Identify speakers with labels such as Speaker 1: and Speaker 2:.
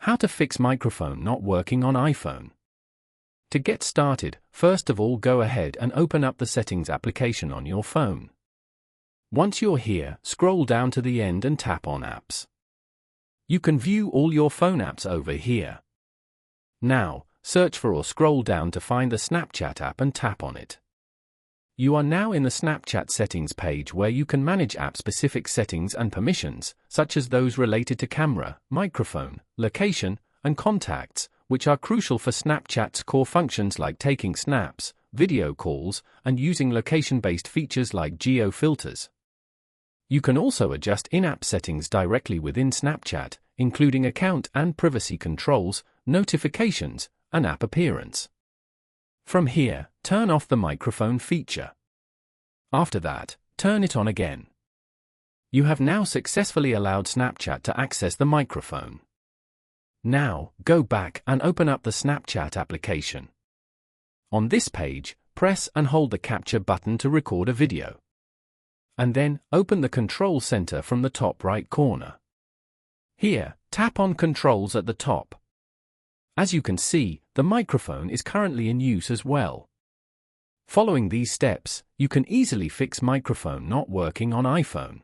Speaker 1: How to fix microphone not working on iPhone. To get started, first of all go ahead and open up the Settings application on your phone. Once you're here, scroll down to the end and tap on Apps. You can view all your phone apps over here. Now, search for or scroll down to find the Snapchat app and tap on it. You are now in the Snapchat settings page where you can manage app-specific settings and permissions, such as those related to camera, microphone, location, and contacts, which are crucial for Snapchat's core functions like taking snaps, video calls, and using location-based features like geo-filters. You can also adjust in-app settings directly within Snapchat, including account and privacy controls, notifications, and app appearance. From here, turn off the microphone feature. After that, turn it on again. You have now successfully allowed Snapchat to access the microphone. Now, go back and open up the Snapchat application. On this page, press and hold the capture button to record a video. And then, open the Control Center from the top right corner. Here, tap on Controls at the top. As you can see, the microphone is currently in use as well. Following these steps, you can easily fix microphone not working on iPhone.